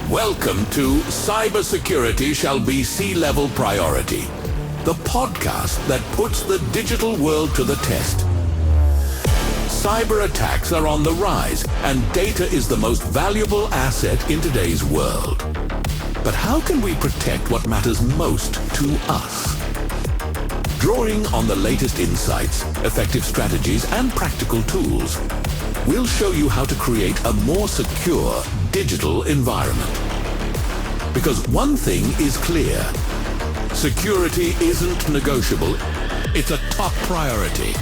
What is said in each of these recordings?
Welcome to Cybersecurity Shall Be C-Level Priority, the podcast that puts the digital world to the test. Cyber attacks are on the rise, and data is the most valuable asset in today's world. But how can we protect what matters most to us? Drawing on the latest insights, effective strategies, and practical tools, we'll show you how to create a more secure digital environment. Because one thing is clear: security isn't negotiable. It's a top priority.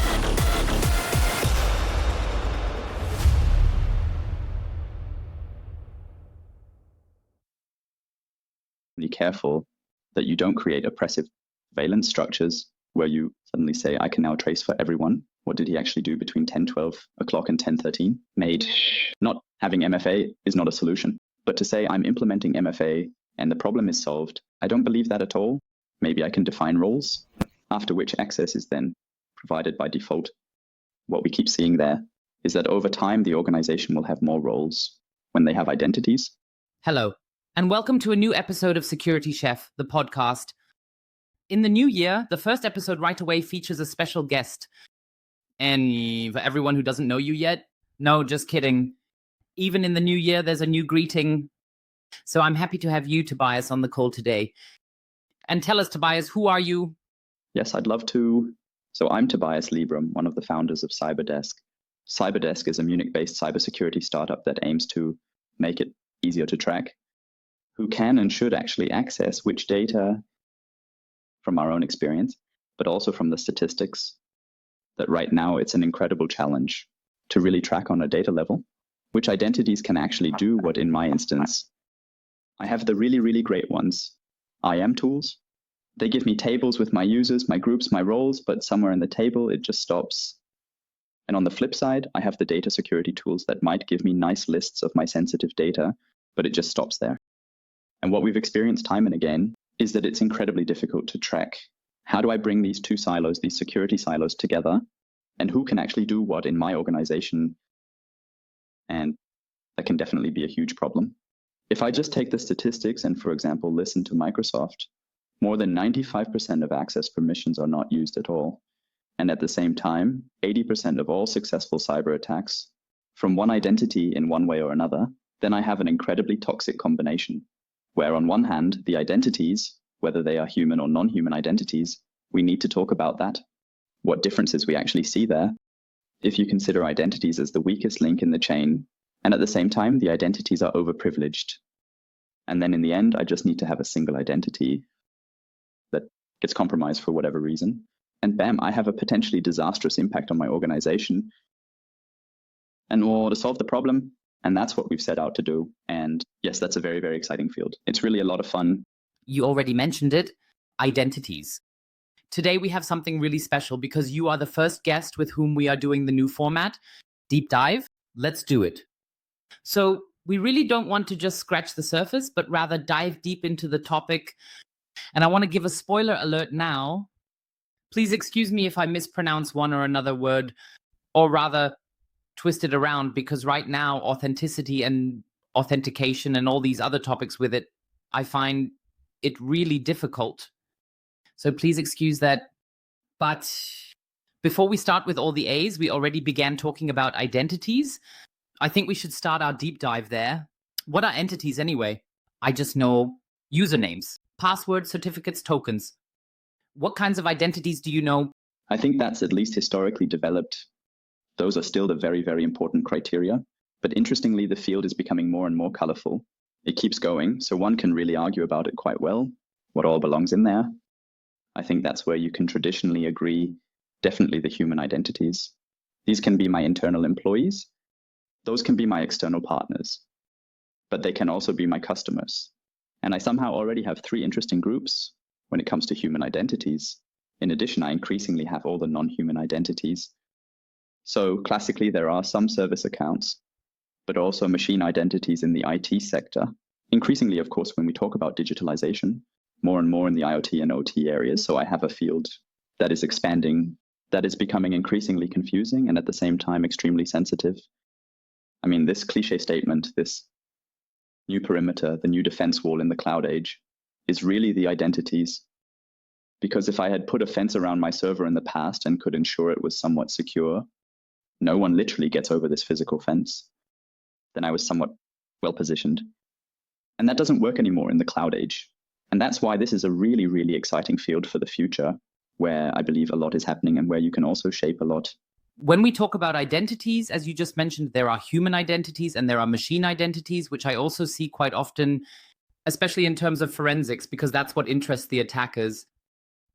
Be careful that you don't create oppressive surveillance structures where you suddenly say, I can now trace for everyone. What did he actually do between 10, 12 o'clock and 10:13? Not having MFA is not a solution. But to say I'm implementing MFA and the problem is solved, I don't believe that at all. Maybe I can define roles, after which access is then provided by default. What we keep seeing there is that over time, the organization will have more roles when they have identities. Hello, and welcome to a new episode of Security Chef, the podcast. In the new year, the first episode right away features a special guest. And for everyone who doesn't know you yet, no, just kidding. Even in the new year, there's a new greeting. So I'm happy to have you, Tobias, on the call today. And tell us, Tobias, who are you? Yes, I'd love to. So I'm Tobias Lieberum, one of the founders of CyberDesk. CyberDesk is a Munich-based cybersecurity startup that aims to make it easier to track who can and should actually access which data from our own experience, but also from the statistics that right now it's an incredible challenge to really track on a data level, which identities can actually do what in my instance. I have the really, really great ones, IAM tools. They give me tables with my users, my groups, my roles, but somewhere in the table, it just stops. And on the flip side, I have the data security tools that might give me nice lists of my sensitive data, but it just stops there. And what we've experienced time and again is that it's incredibly difficult to track. How do I bring these two silos, these security silos together? And who can actually do what in my organization? And that can definitely be a huge problem. If I just take the statistics and, for example, listen to Microsoft, more than 95% of access permissions are not used at all. And at the same time, 80% of all successful cyber attacks from one identity in one way or another, then I have an incredibly toxic combination, where on one hand, the identities, whether they are human or non-human identities, we need to talk about that, what differences we actually see there. If you consider identities as the weakest link in the chain, and at the same time, the identities are overprivileged. And then in the end, I just need to have a single identity that gets compromised for whatever reason. And bam, I have a potentially disastrous impact on my organization. And to solve the problem, and that's what we've set out to do. And yes, that's a very, very exciting field. It's really a lot of fun. You already mentioned it, identities. Today we have something really special because you are the first guest with whom we are doing the new format, Deep Dive. Let's do it. So we really don't want to just scratch the surface, but rather dive deep into the topic. And I want to give a spoiler alert now. Please excuse me if I mispronounce one or another word, or rather twist it around, because right now authenticity and authentication and all these other topics with it, I find it really difficult. So please excuse that. But before we start with all the A's, we already began talking about identities. I think we should start our deep dive there. What are entities anyway? I just know usernames, passwords, certificates, tokens. What kinds of identities do you know? I think that's at least historically developed. Those are still the very, very important criteria. But interestingly, the field is becoming more and more colorful. It keeps going, so one can really argue about it quite well, what all belongs in there. I think that's where you can traditionally agree, definitely the human identities. These can be my internal employees. Those can be my external partners, but they can also be my customers. And I somehow already have three interesting groups when it comes to human identities. In addition, I increasingly have all the non-human identities. So classically, there are some service accounts, but also machine identities in the IT sector. Increasingly, of course, when we talk about digitalization, more and more in the IoT and OT areas. So I have a field that is expanding, that is becoming increasingly confusing and at the same time extremely sensitive. I mean, this cliche statement, this new perimeter, the new defense wall in the cloud age, is really the identities. Because if I had put a fence around my server in the past and could ensure it was somewhat secure, no one literally gets over this physical fence, then I was somewhat well positioned. And that doesn't work anymore in the cloud age. And that's why this is a really, really exciting field for the future, where I believe a lot is happening and where you can also shape a lot. When we talk about identities, as you just mentioned, there are human identities and there are machine identities, which I also see quite often, especially in terms of forensics, because that's what interests the attackers.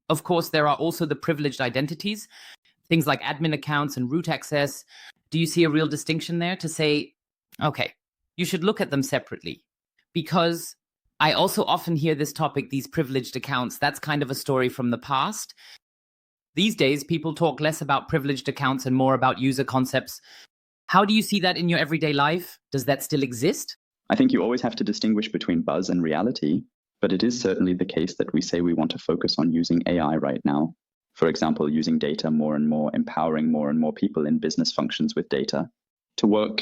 Of course, there are also the privileged identities, things like admin accounts and root access. Do you see a real distinction there to say, okay, you should look at them separately? Because I also often hear this topic, these privileged accounts, that's kind of a story from the past. These days, people talk less about privileged accounts and more about user concepts. How do you see that in your everyday life? Does that still exist? I think you always have to distinguish between buzz and reality, but it is certainly the case that we say we want to focus on using AI right now. For example, using data more and more, empowering more and more people in business functions with data to work.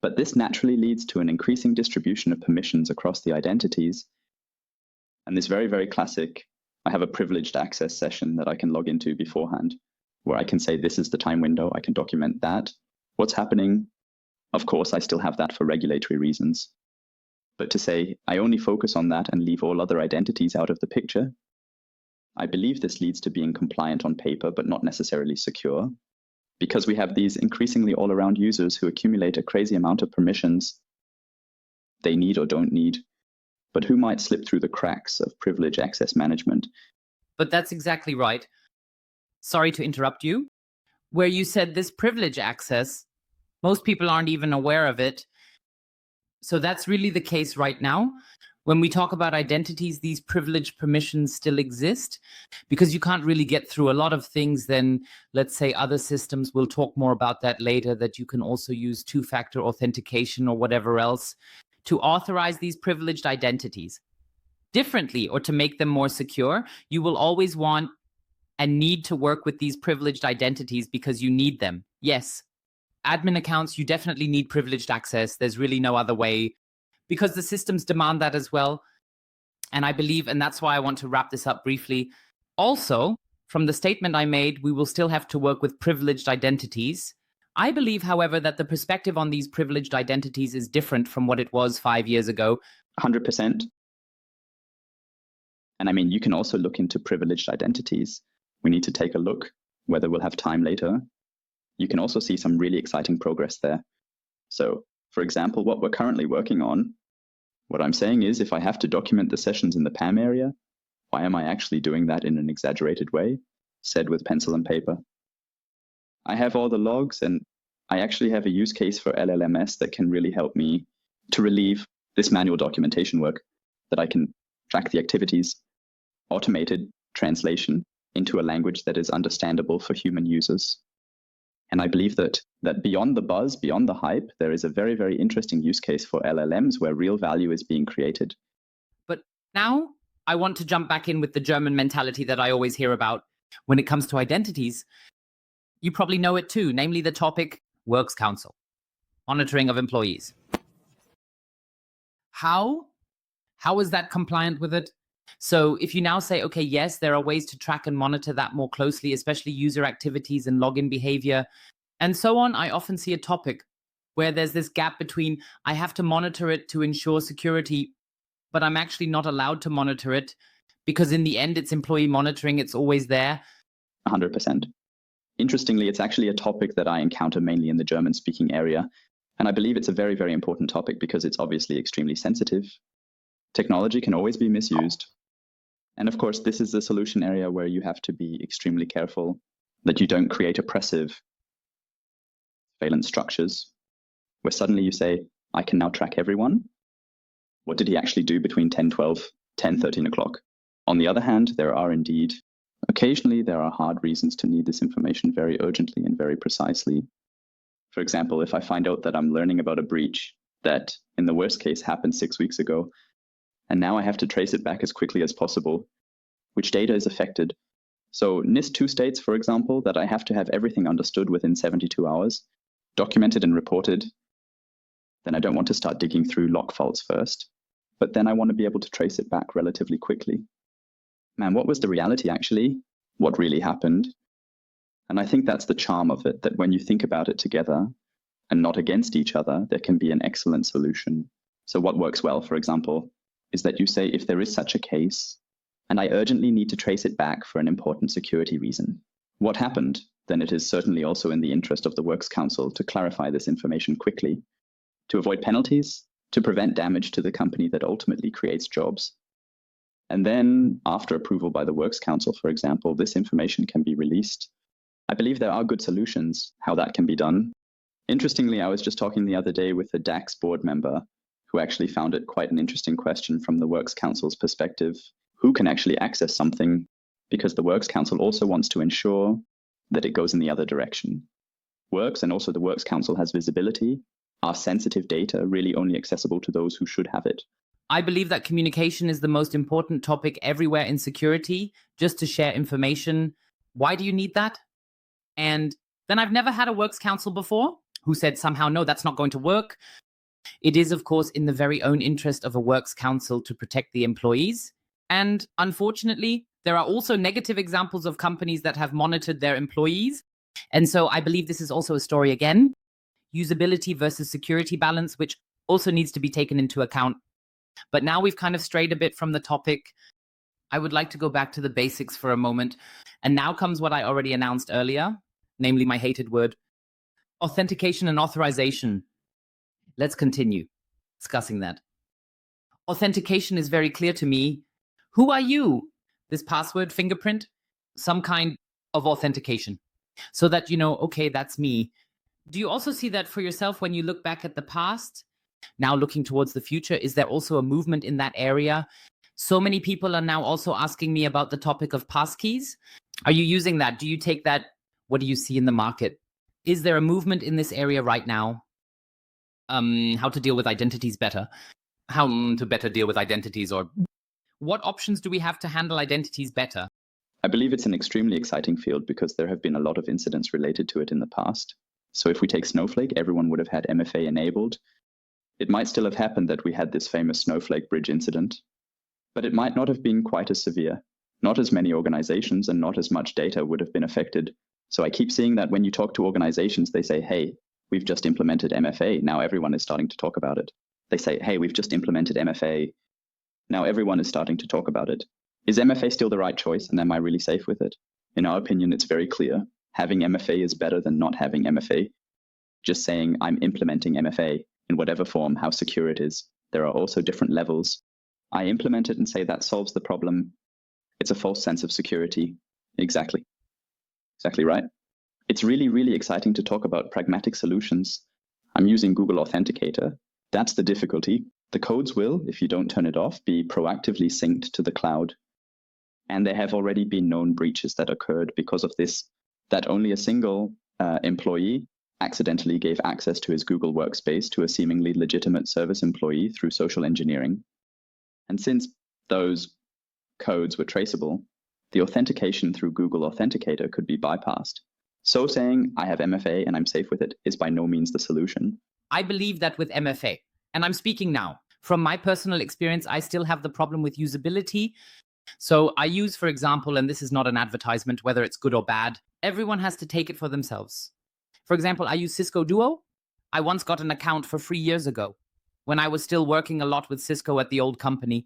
But this naturally leads to an increasing distribution of permissions across the identities. And this very, very classic, I have a privileged access session that I can log into beforehand, where I can say, this is the time window, I can document that. What's happening? Of course, I still have that for regulatory reasons. But to say, I only focus on that and leave all other identities out of the picture, I believe this leads to being compliant on paper, but not necessarily secure, because we have these increasingly all-around users who accumulate a crazy amount of permissions they need or don't need, but who might slip through the cracks of privilege access management. But that's exactly right. Sorry to interrupt you. Where you said this privilege access, most people aren't even aware of it. So that's really the case right now. When we talk about identities, these privileged permissions still exist because you can't really get through a lot of things. Then let's say other systems, we'll talk more about that later, that you can also use two-factor authentication or whatever else to authorize these privileged identities differently or to make them more secure. You will always want and need to work with these privileged identities because you need them. Yes, admin accounts, you definitely need privileged access. There's really no other way, because the systems demand that as well. And I believe, and that's why I want to wrap this up briefly. Also, from the statement I made, we will still have to work with privileged identities. I believe, however, that the perspective on these privileged identities is different from what it was 5 years ago. 100%. And I mean, you can also look into privileged identities. We need to take a look, whether we'll have time later. You can also see some really exciting progress there. So, for example, what we're currently working on, what I'm saying is, if I have to document the sessions in the PAM area, why am I actually doing that in an exaggerated way, said with pencil and paper? I have all the logs, and I actually have a use case for LLMS that can really help me to relieve this manual documentation work, that I can track the activities, automated translation into a language that is understandable for human users. And I believe that beyond the buzz, beyond the hype, there is a very, very interesting use case for LLMs where real value is being created. But now I want to jump back in with the German mentality that I always hear about when it comes to identities. You probably know it too, namely the topic Works Council, monitoring of employees. How is that compliant with it? So if you now say, okay, yes, there are ways to track and monitor that more closely, especially user activities and login behavior and so on, I often see a topic where there's this gap between I have to monitor it to ensure security, but I'm actually not allowed to monitor it because in the end, it's employee monitoring. It's always there. 100%. Interestingly, it's actually a topic that I encounter mainly in the German-speaking area. And I believe it's a very, very important topic because it's obviously extremely sensitive. Technology can always be misused. And of course, this is the solution area where you have to be extremely careful that you don't create oppressive surveillance structures where suddenly you say, I can now track everyone. What did he actually do between 10, 12, 10, 13 o'clock? On the other hand, there are indeed, occasionally there are hard reasons to need this information very urgently and very precisely. For example, if I find out that I'm learning about a breach that in the worst case happened 6 weeks ago, and now I have to trace it back as quickly as possible, which data is affected. So NIST 2 states, for example, that I have to have everything understood within 72 hours, documented and reported. then I don't want to start digging through log faults first. But then I want to be able to trace it back relatively quickly. Man, what was the reality actually? What really happened? And I think that's the charm of it, that when you think about it together and not against each other, there can be an excellent solution. So what works well, for example, is that you say, if there is such a case, and I urgently need to trace it back for an important security reason, what happened? Then it is certainly also in the interest of the Works Council to clarify this information quickly, to avoid penalties, to prevent damage to the company that ultimately creates jobs. And then, after approval by the Works Council, for example, this information can be released. I believe there are good solutions how that can be done. Interestingly, I was just talking the other day with a DAX board member who actually found it quite an interesting question from the Works Council's perspective. Who can actually access something? Because the Works Council also wants to ensure that it goes in the other direction. Works, and also the Works Council, has visibility. Are sensitive data really only accessible to those who should have it? I believe that communication is the most important topic everywhere in security, just to share information. Why do you need that? And then I've never had a Works Council before who said somehow, no, that's not going to work. It is, of course, in the very own interest of a Works Council to protect the employees. And unfortunately, there are also negative examples of companies that have monitored their employees. And so I believe this is also a story again, usability versus security balance, which also needs to be taken into account. But now we've kind of strayed a bit from the topic. I would like to go back to the basics for a moment. And now comes what I already announced earlier, namely my hated word, authentication and authorization. Let's continue discussing that. Authentication is very clear to me. Who are you? This password, fingerprint, some kind of authentication. So that you know, okay, that's me. Do you also see that for yourself when you look back at the past? Now looking towards the future, is there also a movement in that area? So many people are now also asking me about the topic of passkeys. Are you using that? Do you take that? What do you see in the market? Is there a movement in this area right now? How to deal with identities better? How to better deal with identities, or what options do we have to handle identities better? I believe it's an extremely exciting field because there have been a lot of incidents related to it in the past. So if we take Snowflake, everyone would have had MFA enabled. It might still have happened that we had this famous Snowflake bridge incident, but it might not have been quite as severe. Not as many organizations and not as much data would have been affected. So I keep seeing that when you talk to organizations, they say, hey, we've just implemented MFA. Now everyone is starting to talk about it. They say, hey, we've just implemented MFA. Now everyone is starting to talk about it. Is MFA still the right choice, and am I really safe with it? In our opinion, it's very clear. Having MFA is better than not having MFA. Just saying I'm implementing MFA in whatever form, how secure it is. There are also different levels. I implement it and say that solves the problem. It's a false sense of security. Exactly right. It's really, really exciting to talk about pragmatic solutions. I'm using Google Authenticator. That's the difficulty. The codes will, if you don't turn it off, be proactively synced to the cloud. And there have already been known breaches that occurred because of this, that only a single employee accidentally gave access to his Google workspace to a seemingly legitimate service employee through social engineering. And since those codes were traceable, the authentication through Google Authenticator could be bypassed. So saying I have MFA and I'm safe with it is by no means the solution. I believe that with MFA, and I'm speaking now. From my personal experience, I still have the problem with usability. So I use, for example, and this is not an advertisement, whether it's good or bad, everyone has to take it for themselves. For example, I use Cisco Duo. I once got an account for 3 years ago when I was still working a lot with Cisco at the old company.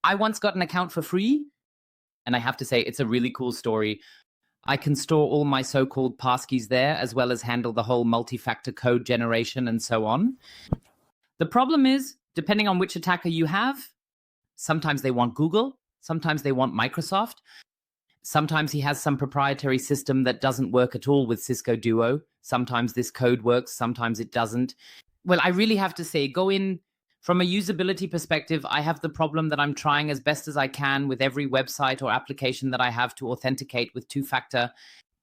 I once got an account for free, and I have to say it's a really cool story. I can store all my so-called passkeys there, as well as handle the whole multi-factor code generation and so on. The problem is, depending on which attacker you have, sometimes they want Google, sometimes they want Microsoft, sometimes he has some proprietary system that doesn't work at all with Cisco Duo. Sometimes this code works, sometimes it doesn't. Well, I really have to say, go in from a usability perspective. I have the problem that I'm trying as best as I can with every website or application that I have to authenticate with two-factor.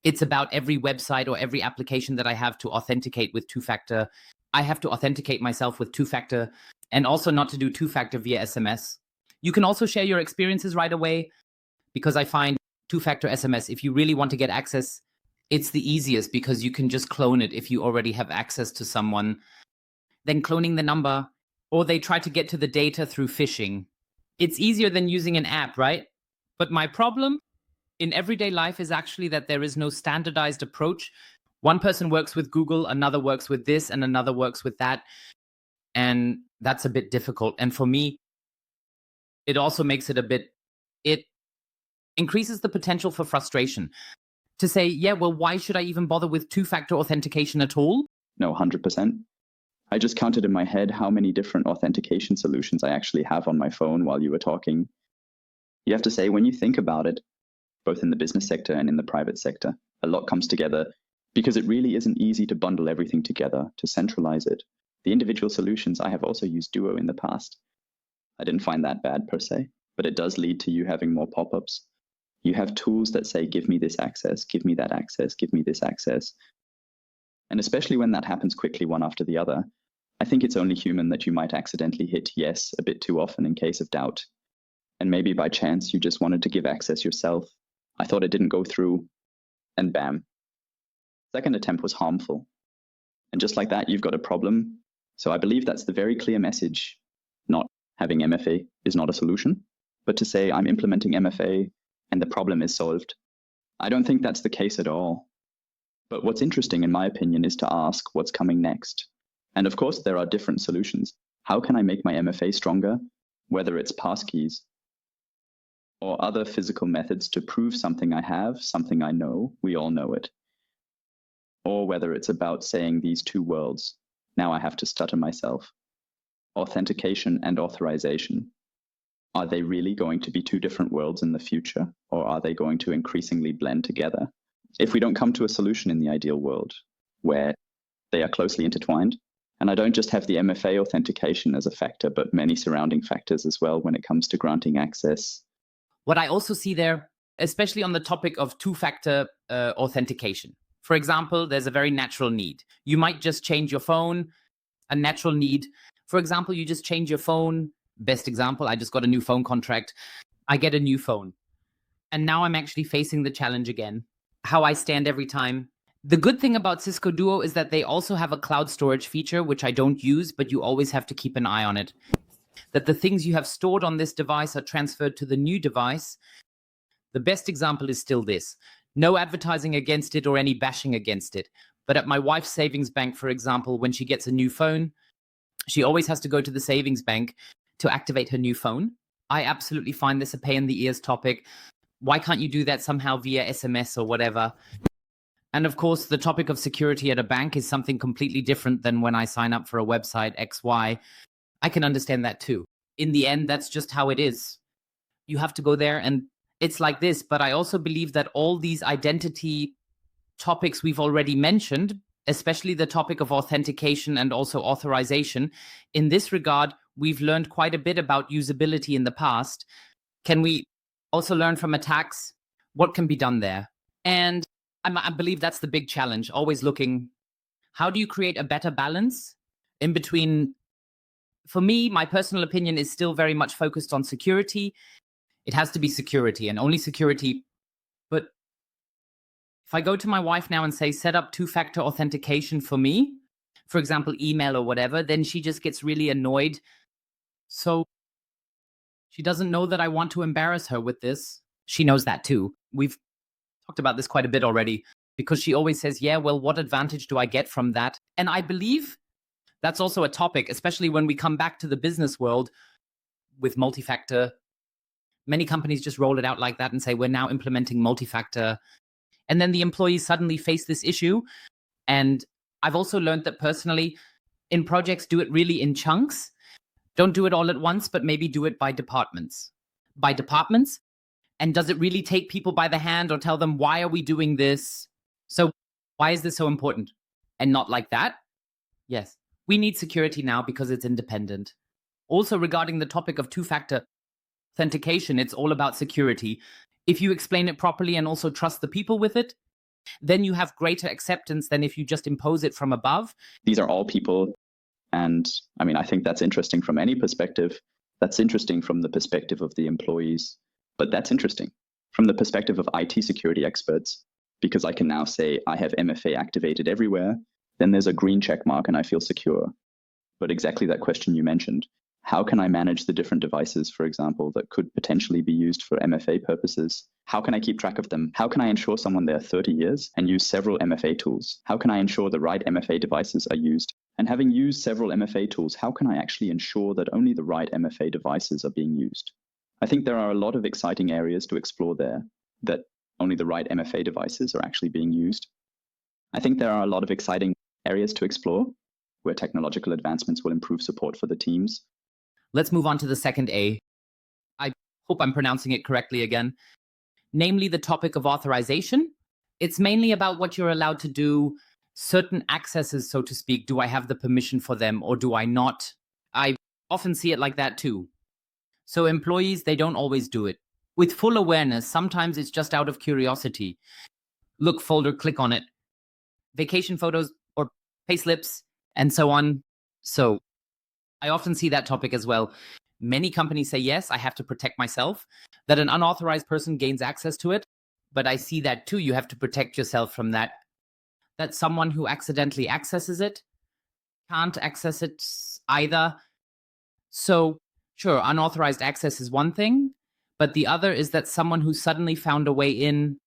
It's about every website or every application that I have to authenticate with two-factor. I have to authenticate myself with two-factor, and also not to do two-factor via SMS. You can also share your experiences right away, because I find two-factor SMS, if you really want to get access, it's the easiest because you can just clone it if you already have access to someone. then cloning the number, or they try to get to the data through phishing. It's easier than using an app, right? But my problem in everyday life is actually that there is no standardized approach. One person works with Google, another works with this, and another works with that. And that's a bit difficult. And for me, it also makes it it increases the potential for frustration. To say, yeah, well, why should I even bother with two-factor authentication at all? No, 100%. I just counted in my head how many different authentication solutions I actually have on my phone while you were talking. You have to say, when you think about it, both in the business sector and in the private sector, a lot comes together because it really isn't easy to bundle everything together, to centralize it. The individual solutions, I have also used Duo in the past. I didn't find that bad per se, but it does lead to you having more pop-ups. You have tools that say, give me this access, give me that access, give me this access. And especially when that happens quickly one after the other, I think it's only human that you might accidentally hit yes a bit too often in case of doubt. And maybe by chance you just wanted to give access yourself. I thought it didn't go through, and bam. Second attempt was harmful. And just like that, you've got a problem. So I believe that's the very clear message. Not having MFA is not a solution, but to say I'm implementing MFA and the problem is solved. I don't think that's the case at all. But what's interesting, in my opinion, is to ask what's coming next. And of course, there are different solutions. How can I make my MFA stronger? Whether it's passkeys or other physical methods to prove something I have, something I know, we all know it. Or whether it's about saying these two worlds. Now I have to stutter myself. Authentication and authorization. Are they really going to be two different worlds in the future, or are they going to increasingly blend together? If we don't come to a solution in the ideal world where they are closely intertwined, and I don't just have the MFA authentication as a factor, but many surrounding factors as well when it comes to granting access. What I also see there, especially on the topic of two-factor authentication. For example, there's a very natural need. You might just change your phone, a natural need. For example, you just change your phone. Best example, I just got a new phone contract. I get a new phone. And now I'm actually facing the challenge again. How I stand every time. The good thing about Cisco Duo is that they also have a cloud storage feature, which I don't use, but you always have to keep an eye on it. That the things you have stored on this device are transferred to the new device. The best example is still this. No advertising against it or any bashing against it. But at my wife's savings bank, for example, when she gets a new phone, she always has to go to the savings bank to activate her new phone. I absolutely find this a pain in the ears topic. Why can't you do that somehow via SMS or whatever? And of course, the topic of security at a bank is something completely different than when I sign up for a website XY. I can understand that too. In the end, that's just how it is. You have to go there and it's like this. But I also believe that all these identity topics we've already mentioned, especially the topic of authentication and also authorization, in this regard, we've learned quite a bit about usability in the past. Can we also learn from attacks? What can be done there? And I believe that's the big challenge, always looking, how do you create a better balance in between? For me, my personal opinion is still very much focused on security. It has to be security and only security. But if I go to my wife now and say, set up two-factor authentication for me, for example, email or whatever, then she just gets really annoyed. So she doesn't know that I want to embarrass her with this. She knows that too. We've talked about this quite a bit already because she always says, yeah, well, what advantage do I get from that? And I believe that's also a topic, especially when we come back to the business world with multi-factor. Many companies just roll it out like that and say, we're now implementing multi-factor. And then the employees suddenly face this issue. And I've also learned that personally, in projects, do it really in chunks. Don't do it all at once, but maybe do it by departments. By departments? And does it really take people by the hand or tell them, why are we doing this? So why is this so important? And not like that? Yes. We need security now because it's independent. Also, regarding the topic of two-factor authentication, it's all about security. If you explain it properly and also trust the people with it, then you have greater acceptance than if you just impose it from above. These are all people. And I mean, I think that's interesting from any perspective. That's interesting from the perspective of the employees. But that's interesting from the perspective of IT security experts, because I can now say I have MFA activated everywhere. Then there's a green check mark and I feel secure. But exactly that question you mentioned, how can I manage the different devices, for example, that could potentially be used for MFA purposes? How can I keep track of them? How can I ensure someone there 30 years and use several MFA tools? How can I ensure the right MFA devices are used? And having used several MFA tools, how can I actually ensure that only the right MFA devices are being used? I think there are a lot of exciting areas to explore there, that only the right MFA devices are actually being used. I think there are a lot of exciting areas to explore where technological advancements will improve support for the teams. Let's move on to the second A. I hope I'm pronouncing it correctly again. Namely, the topic of authorization. It's mainly about what you're allowed to do, certain accesses, so to speak. Do I have the permission for them or do I not? I often see it like that too. So employees, they don't always do it. With full awareness, sometimes it's just out of curiosity. Look, folder, click on it. Vacation photos or payslips and so on. So I often see that topic as well. Many companies say, yes, I have to protect myself, that an unauthorized person gains access to it. But I see that too. You have to protect yourself from that. That someone who accidentally accesses it can't access it either. So sure, unauthorized access is one thing, but the other is that someone who suddenly found a way in.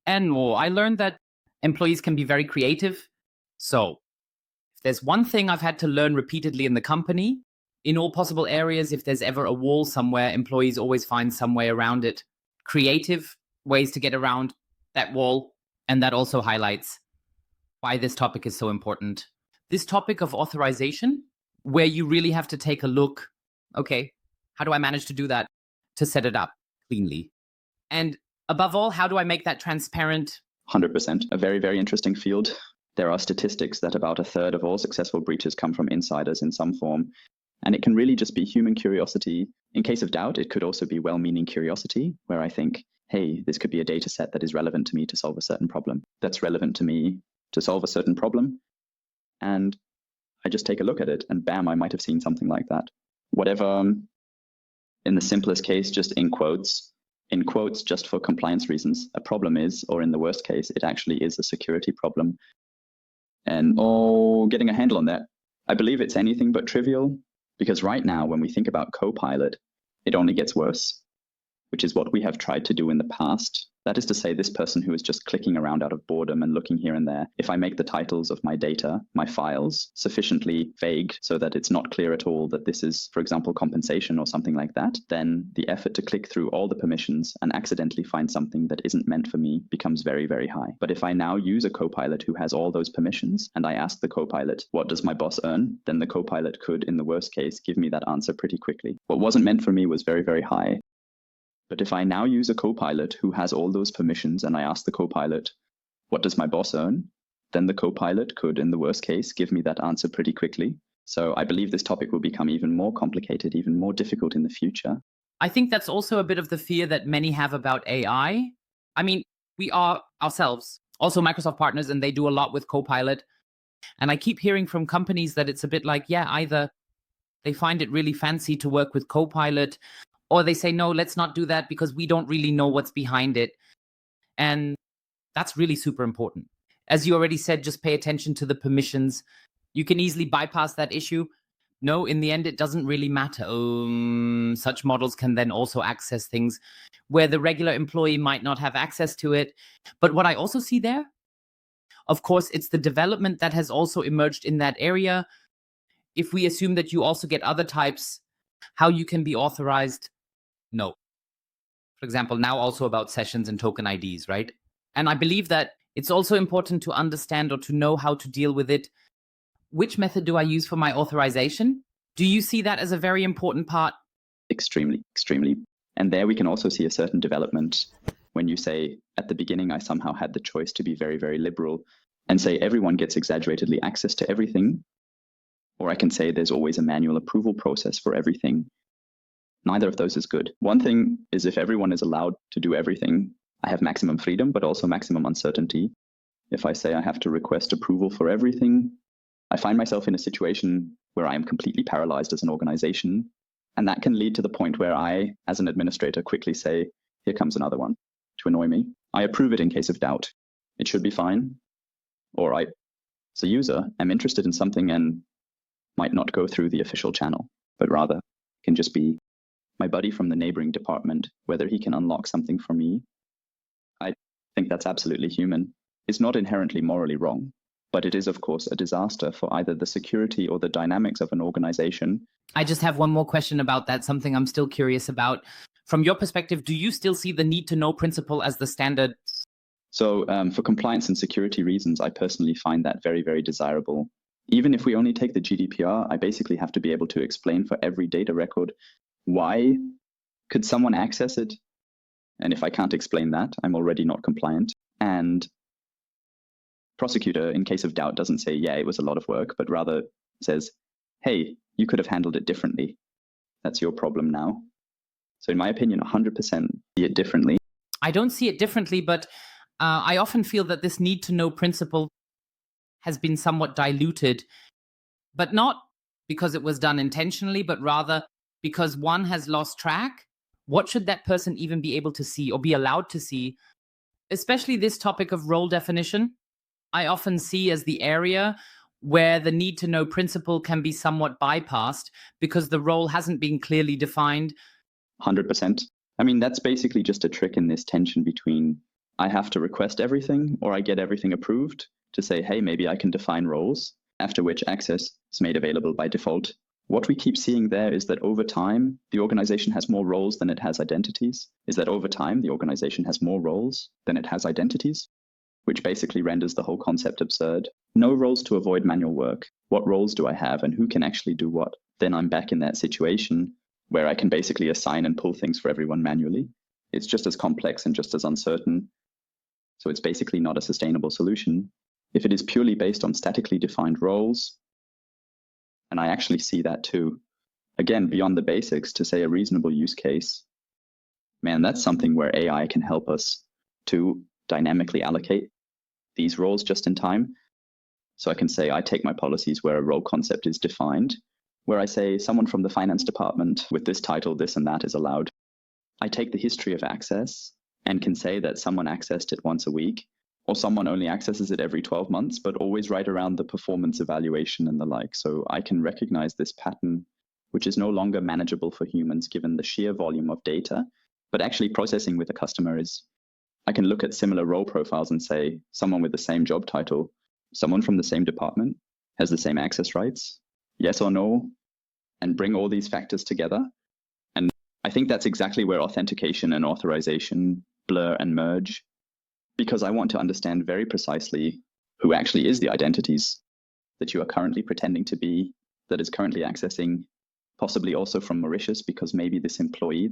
And I learned that employees can be very creative. So if there's one thing I've had to learn repeatedly in the company, in all possible areas, if there's ever a wall somewhere, employees always find some way around it. Creative ways to get around that wall. And that also highlights why this topic is so important. This topic of authorization, where you really have to take a look, okay, how do I manage to do that, to set it up cleanly? And above all, how do I make that transparent? 100%. A very, very interesting field. There are statistics that about a third of all successful breaches come from insiders in some form. And it can really just be human curiosity. In case of doubt, it could also be well-meaning curiosity, where I think, hey, this could be a data set that is relevant to me to solve a certain problem. That's relevant to me to solve a certain problem. And I just take a look at it and bam, I might have seen something like that. Whatever, in the simplest case, just in quotes, just for compliance reasons, a problem is, or in the worst case, it actually is a security problem. And getting a handle on that, I believe it's anything but trivial, because right now, when we think about Copilot, it only gets worse, which is what we have tried to do in the past. That is to say, this person who is just clicking around out of boredom and looking here and there, if I make the titles of my data, my files, sufficiently vague so that it's not clear at all that this is, for example, compensation or something like that, then the effort to click through all the permissions and accidentally find something that isn't meant for me becomes very, very high. But if I now use a Copilot who has all those permissions and I ask the Copilot, what does my boss earn? Then the Copilot could, in the worst case, give me that answer pretty quickly. What wasn't meant for me was very, very high. But if I now use a Copilot who has all those permissions and I ask the Copilot, what does my boss earn? Then the Copilot could, in the worst case, give me that answer pretty quickly. So I believe this topic will become even more complicated, even more difficult in the future. I think that's also a bit of the fear that many have about AI. I mean, we are ourselves also Microsoft partners, and they do a lot with Copilot. And I keep hearing from companies that it's a bit like, yeah, either they find it really fancy to work with Copilot, or they say, no, let's not do that because we don't really know what's behind it. And that's really super important. As you already said, just pay attention to the permissions. You can easily bypass that issue. No, in the end, it doesn't really matter. Such models can then also access things where the regular employee might not have access to it. But what I also see there, of course, it's the development that has also emerged in that area. If we assume that you also get other types, how you can be authorized, no. For example, now also about sessions and token IDs, right? And I believe that it's also important to understand or to know how to deal with it. Which method do I use for my authorization? Do you see that as a very important part? Extremely, extremely. And there we can also see a certain development when you say, at the beginning, I somehow had the choice to be very, very liberal and say everyone gets exaggeratedly access to everything. Or I can say there's always a manual approval process for everything. Neither of those is good. One thing is if everyone is allowed to do everything, I have maximum freedom, but also maximum uncertainty. If I say I have to request approval for everything, I find myself in a situation where I am completely paralyzed as an organization. And that can lead to the point where I, as an administrator, quickly say, here comes another one to annoy me. I approve it in case of doubt. It should be fine. Or I, as a user, am interested in something and might not go through the official channel, but rather can just be my buddy from the neighboring department, whether he can unlock something for me. I think that's absolutely human. It's not inherently morally wrong, but it is, of course, a disaster for either the security or the dynamics of an organization. I just have one more question about that, something I'm still curious about. From your perspective, do you still see the need to know principle as the standard? So for compliance and security reasons, I personally find that very, very desirable. Even if we only take the GDPR, I basically have to be able to explain for every data record, why could someone access it? And if I can't explain that, I'm already not compliant. And prosecutor, in case of doubt, doesn't say, yeah, it was a lot of work, but rather says, hey, you could have handled it differently. That's your problem now. So in my opinion, 100% see it differently. I don't see it differently, but I often feel that this need to know principle has been somewhat diluted, but not because it was done intentionally, but rather because one has lost track. What should that person even be able to see or be allowed to see? Especially this topic of role definition, I often see as the area where the need to know principle can be somewhat bypassed because the role hasn't been clearly defined. 100%. I mean, that's basically just a trick in this tension between I have to request everything or I get everything approved to say, hey, maybe I can define roles, after which access is made available by default. What we keep seeing there is that over time, the organization has more roles than it has identities. Is that over time, the organization has more roles than it has identities, which basically renders the whole concept absurd. No roles to avoid manual work. What roles do I have and who can actually do what? Then I'm back in that situation where I can basically assign and pull things for everyone manually. It's just as complex and just as uncertain. So it's basically not a sustainable solution. If it is purely based on statically defined roles, and I actually see that too, again, beyond the basics, to say a reasonable use case, man, that's something where AI can help us to dynamically allocate these roles just in time. So I can say, I take my policies where a role concept is defined, where I say someone from the finance department with this title, this and that is allowed. I take the history of access and can say that someone accessed it once a week, or someone only accesses it every 12 months, but always right around the performance evaluation and the like. So I can recognize this pattern, which is no longer manageable for humans given the sheer volume of data, but actually processing with a customer is, I can look at similar role profiles and say, someone with the same job title, someone from the same department has the same access rights, yes or no, and bring all these factors together. And I think that's exactly where authentication and authorization blur and merge, because I want to understand very precisely who actually is the identities that you are currently pretending to be, that is currently accessing, possibly also from Mauritius, because maybe this employee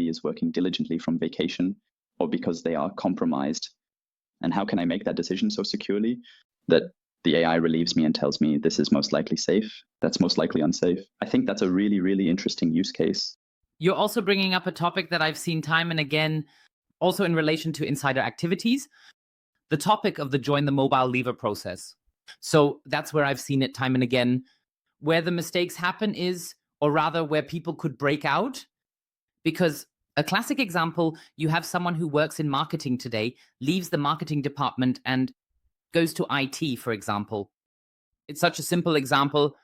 is working diligently from vacation, or because they are compromised. And how can I make that decision so securely that the AI relieves me and tells me this is most likely safe, that's most likely unsafe? I think that's a really, really interesting use case. You're also bringing up a topic that I've seen time and again, also in relation to insider activities, the topic of the join the mobile leaver process. So that's where I've seen it time and again. Where the mistakes happen is, or rather where people could break out, because a classic example, you have someone who works in marketing today, leaves the marketing department and goes to IT, for example. It's such a simple example.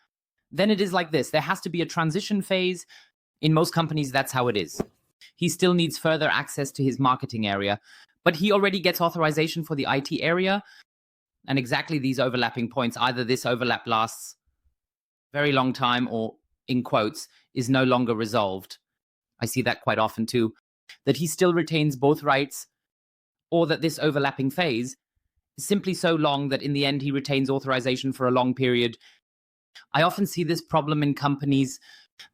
Then it is like this. There has to be a transition phase. In most companies, that's how it is. He still needs further access to his marketing area, but he already gets authorization for the IT area. And exactly these overlapping points, either this overlap lasts a very long time or, in quotes, is no longer resolved. I see that quite often too, that he still retains both rights, or that this overlapping phase is simply so long that in the end he retains authorization for a long period. I often see this problem in companies,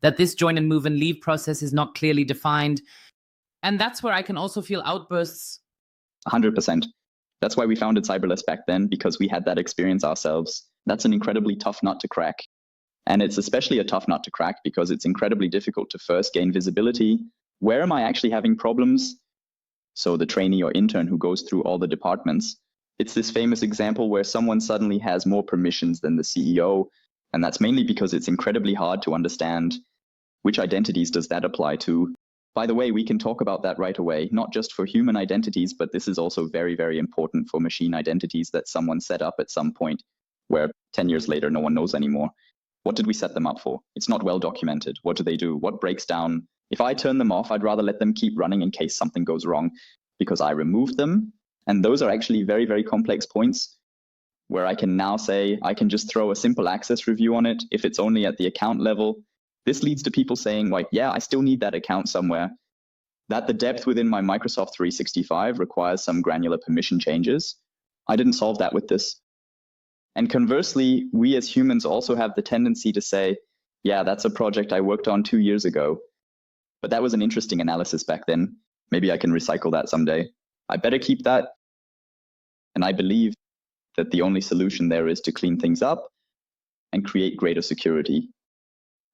that this join and move and leave process is not clearly defined. And that's where I can also feel outbursts. 100%. That's why we founded Cyberless back then, because we had that experience ourselves. That's an incredibly tough nut to crack. And it's especially a tough nut to crack because it's incredibly difficult to first gain visibility. Where am I actually having problems? So the trainee or intern who goes through all the departments, it's this famous example where someone suddenly has more permissions than the CEO. And that's mainly because it's incredibly hard to understand which identities does that apply to. By the way, we can talk about that right away, not just for human identities, but this is also very, very important for machine identities that someone set up at some point where 10 years later, no one knows anymore. What did we set them up for? It's not well documented. What do they do? What breaks down? If I turn them off, I'd rather let them keep running in case something goes wrong because I removed them. And those are actually very, very complex points where I can now say, I can just throw a simple access review on it if it's only at the account level. This leads to people saying like, yeah, I still need that account somewhere. That the depth within my Microsoft 365 requires some granular permission changes. I didn't solve that with this. And conversely, we as humans also have the tendency to say, yeah, that's a project I worked on 2 years ago. But that was an interesting analysis back then. Maybe I can recycle that someday. I better keep that. And I believe that the only solution there is to clean things up and create greater security.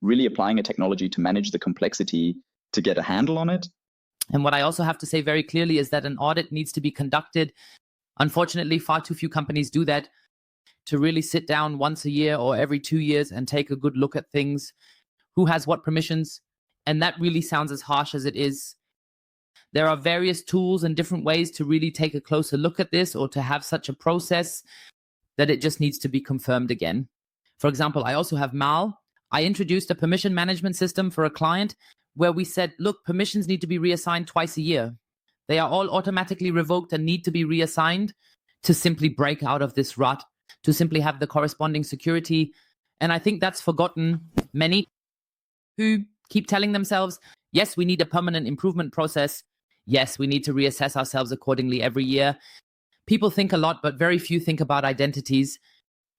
Really applying a technology to manage the complexity, to get a handle on it. And what I also have to say very clearly is that an audit needs to be conducted. Unfortunately, far too few companies do that, to really sit down once a year or every 2 years and take a good look at things, who has what permissions. And that really sounds as harsh as it is. There are various tools and different ways to really take a closer look at this or to have such a process that it just needs to be confirmed again. For example, I also have MAL. I introduced a permission management system for a client where we said, look, permissions need to be reassigned twice a year. They are all automatically revoked and need to be reassigned to simply break out of this rut, to simply have the corresponding security. And I think that's forgotten. Many who keep telling themselves, yes, we need a permanent improvement process. Yes, we need to reassess ourselves accordingly every year. People think a lot, but very few think about identities.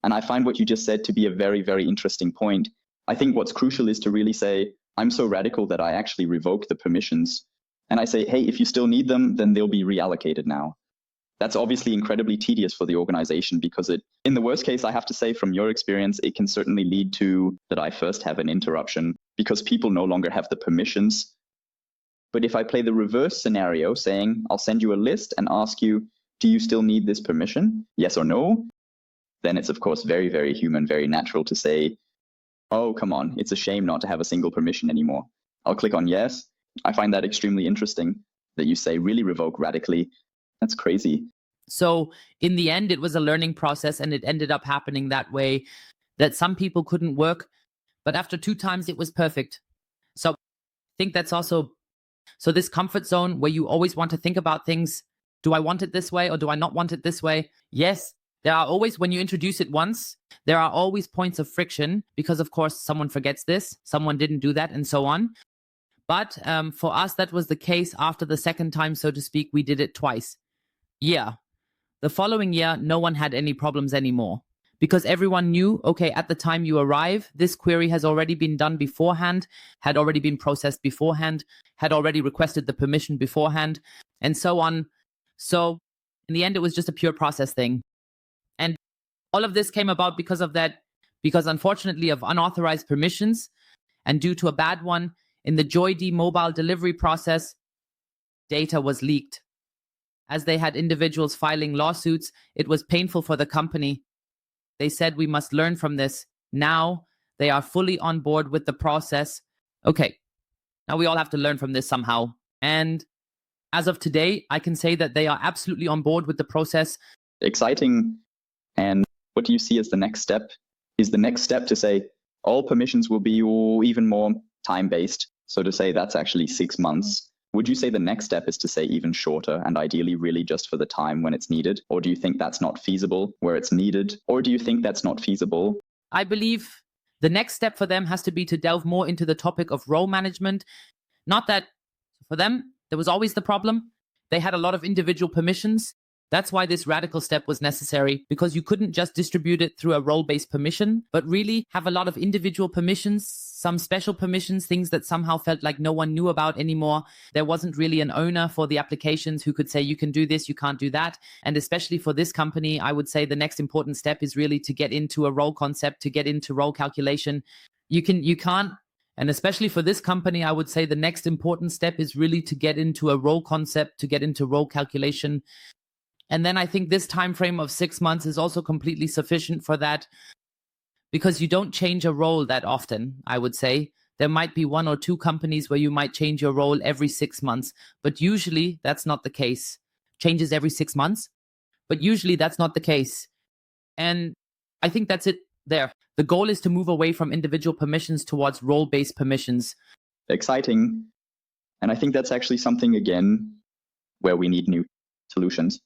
And I find what you just said to be a very, very interesting point. I think what's crucial is to really say, I'm so radical that I actually revoke the permissions. And I say, hey, if you still need them, then they'll be reallocated now. That's obviously incredibly tedious for the organization because in the worst case, I have to say from your experience, it can certainly lead to that I first have an interruption because people no longer have the permissions. But if I play the reverse scenario saying, I'll send you a list and ask you, do you still need this permission? Yes or no? Then it's of course very, very human, very natural to say, oh, come on, it's a shame not to have a single permission anymore. I'll click on yes. I find that extremely interesting that you say really revoke radically. That's crazy. So in the end, it was a learning process and it ended up happening that way, that some people couldn't work, but after 2 times it was perfect. So I think that's also, so this comfort zone where you always want to think about things, do I want it this way or do I not want it this way? Yes, there are always, when you introduce it once, there are always points of friction because of course someone forgets this, someone didn't do that and so on. But for us, that was the case after the second time, so to speak, we did it twice. Yeah. The following year, no one had any problems anymore because everyone knew, okay, at the time you arrive, this query has already been done beforehand, had already been processed beforehand, had already requested the permission beforehand, and so on. So in the end, it was just a pure process thing. And all of this came about because of that, because unfortunately of unauthorized permissions and due to a bad one in the JoyD mobile delivery process, data was leaked. As they had individuals filing lawsuits, it was painful for the company. They said we must learn from this. Now they are fully on board with the process. Okay, now we all have to learn from this somehow. And as of today, I can say that they are absolutely on board with the process. Exciting. And what do you see as the next step? Is the next step to say all permissions will be even more time-based? So to say that's actually 6 months. Would you say the next step is to say even shorter and ideally really just for the time when it's needed? Or do you think that's not feasible where it's needed? Or do you think that's not feasible? I believe the next step for them has to be to delve more into the topic of role management. Not that for them, there was always the problem. They had a lot of individual permissions. That's why this radical step was necessary, because you couldn't just distribute it through a role-based permission, but really have a lot of individual permissions, some special permissions, things that somehow felt like no one knew about anymore. There wasn't really an owner for the applications who could say, you can do this, you can't do that. And especially for this company, I would say the next important step is really to get into a role concept, to get into role calculation. You can't, and especially for this company, I would say the next important step is really to get into a role concept, to get into role calculation. And then I think this time frame of 6 months is also completely sufficient for that, because you don't change a role that often, I would say. There might be 1 or 2 companies where you might change your role every 6 months, but usually that's not the case. Changes every 6 months, but usually that's not the case. And I think that's it there. The goal is to move away from individual permissions towards role-based permissions. Exciting. And I think that's actually something, again, where we need new solutions.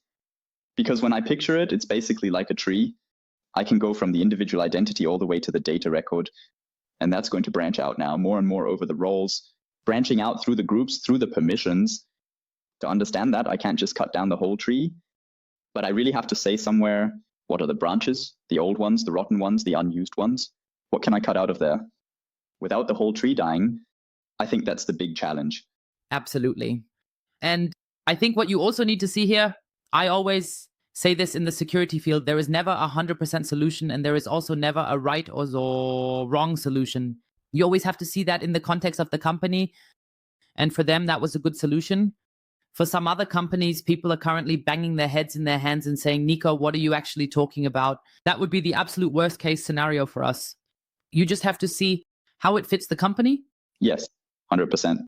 Because when I picture it, it's basically like a tree. I can go from the individual identity all the way to the data record. And that's going to branch out now more and more over the roles, branching out through the groups, through the permissions. To understand that, I can't just cut down the whole tree, but I really have to say somewhere, what are the branches, the old ones, the rotten ones, the unused ones? What can I cut out of there? Without the whole tree dying, I think that's the big challenge. Absolutely. And I think what you also need to see here, I always say this in the security field, there is never a 100% solution, and there is also never a right or wrong solution. You always have to see that in the context of the company. And for them, that was a good solution. For some other companies, people are currently banging their heads in their hands and saying, Nico, what are you actually talking about? That would be the absolute worst case scenario for us. You just have to see how it fits the company. Yes, 100%.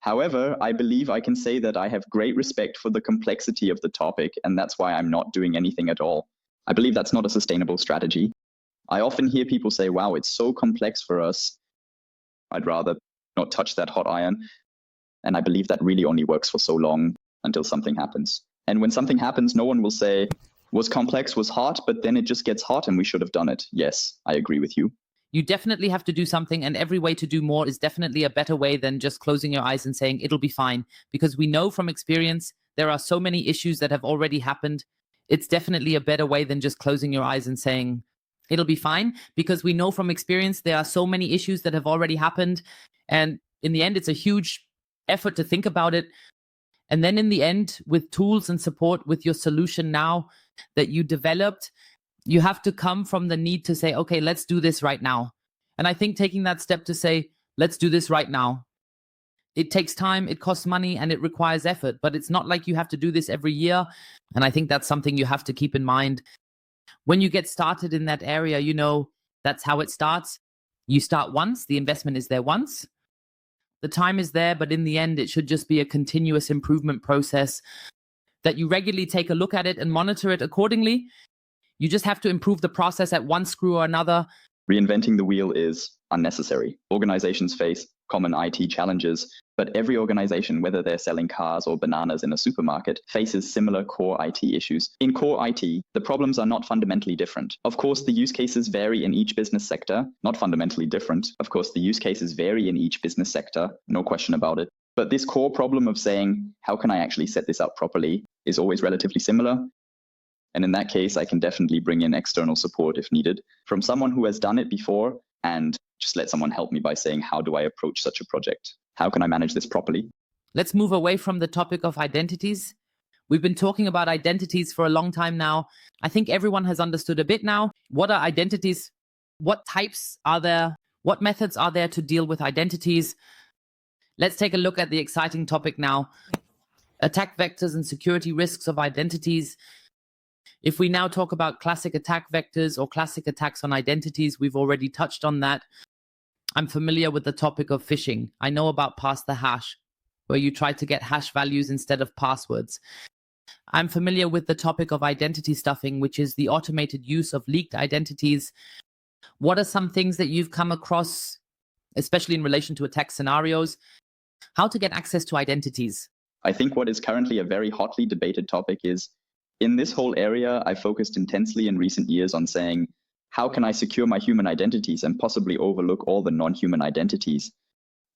However, I believe I can say that I have great respect for the complexity of the topic, and that's why I'm not doing anything at all. I believe that's not a sustainable strategy. I often hear people say, wow, it's so complex for us. I'd rather not touch that hot iron. And I believe that really only works for so long until something happens. And when something happens, no one will say, was complex, was hot, but then it just gets hot and we should have done it. Yes, I agree with you. You definitely have to do something, and every way to do more is definitely a better way than just closing your eyes and saying it'll be fine. Because we know from experience, there are so many issues that have already happened. It's definitely a better way than just closing your eyes and saying it'll be fine, because we know from experience, there are so many issues that have already happened. And in the end, it's a huge effort to think about it. And then in the end, with tools and support with your solution now that you developed, you have to come from the need to say, okay, let's do this right now. And I think taking that step to say, let's do this right now, it takes time, it costs money, and it requires effort. But it's not like you have to do this every year. And I think that's something you have to keep in mind. When you get started in that area, you know, that's how it starts. You start once, the investment is there once. The time is there, but in the end, it should just be a continuous improvement process that you regularly take a look at it and monitor it accordingly. You just have to improve the process at one screw or another. Reinventing the wheel is unnecessary. Organizations face common IT challenges, but every organization, whether they're selling cars or bananas in a supermarket, faces similar core IT issues. In core IT, the problems are not fundamentally different. Of course, the use cases vary in each business sector, not fundamentally different. Of course, the use cases vary in each business sector, no question about it. But this core problem of saying, how can I actually set this up properly, is always relatively similar. And in that case, I can definitely bring in external support if needed from someone who has done it before, and just let someone help me by saying, how do I approach such a project? How can I manage this properly? Let's move away from the topic of identities. We've been talking about identities for a long time now. I think everyone has understood a bit now. What are identities? What types are there? What methods are there to deal with identities? Let's take a look at the exciting topic now. Attack vectors and security risks of identities. If we now talk about classic attack vectors or classic attacks on identities, we've already touched on that. I'm familiar with the topic of phishing. I know about pass the hash, where you try to get hash values instead of passwords. I'm familiar with the topic of identity stuffing, which is the automated use of leaked identities. What are some things that you've come across, especially in relation to attack scenarios? How to get access to identities? I think what is currently a very hotly debated topic is, in this whole area, I focused intensely in recent years on saying, how can I secure my human identities and possibly overlook all the non-human identities,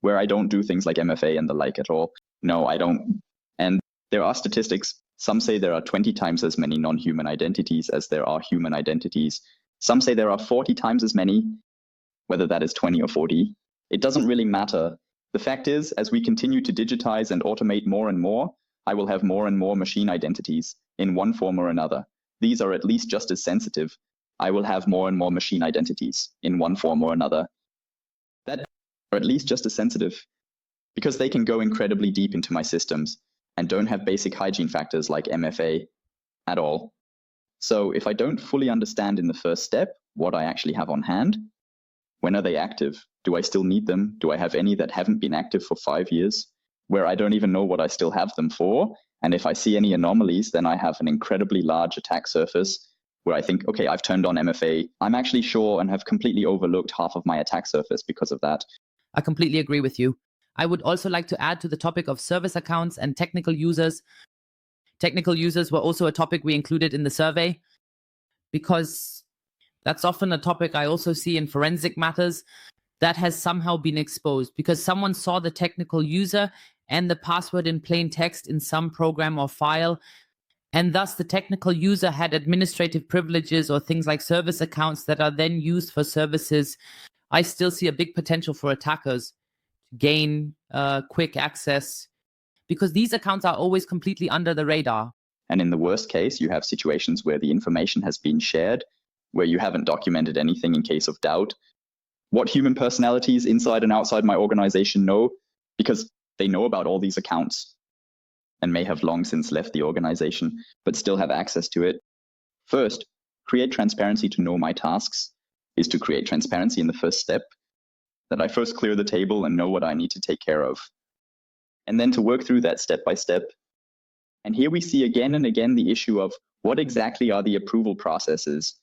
where I don't do things like MFA and the like at all? No, I don't. And there are statistics. Some say there are 20 times as many non-human identities as there are human identities. Some say there are 40 times as many, whether that is 20 or 40. It doesn't really matter. The fact is, as we continue to digitize and automate more and more, I will have more and more machine identities in one form or another. These are at least just as sensitive. I will have more and more machine identities in one form or another that are at least just as sensitive, because they can go incredibly deep into my systems and don't have basic hygiene factors like MFA at all. So if I don't fully understand in the first step what I actually have on hand, when are they active? Do I still need them? Do I have any that haven't been active for 5 years, where I don't even know what I still have them for? And if I see any anomalies, then I have an incredibly large attack surface where I think, okay, I've turned on MFA. I'm actually sure and have completely overlooked half of my attack surface because of that. I completely agree with you. I would also like to add to the topic of service accounts and technical users. Technical users were also a topic we included in the survey because that's often a topic I also see in forensic matters that has somehow been exposed because someone saw the technical user and the password in plain text in some program or file, and thus the technical user had administrative privileges or things like service accounts that are then used for services. I still see a big potential for attackers to gain quick access because these accounts are always completely under the radar. And in the worst case, you have situations where the information has been shared, where you haven't documented anything in case of doubt. What human personalities inside and outside my organization know, because they know about all these accounts and may have long since left the organization, but still have access to it. First, create transparency to know my tasks is to create transparency in the first step, that I first clear the table and know what I need to take care of. And then to work through that step by step. And here we see again and again the issue of what exactly are the approval processes.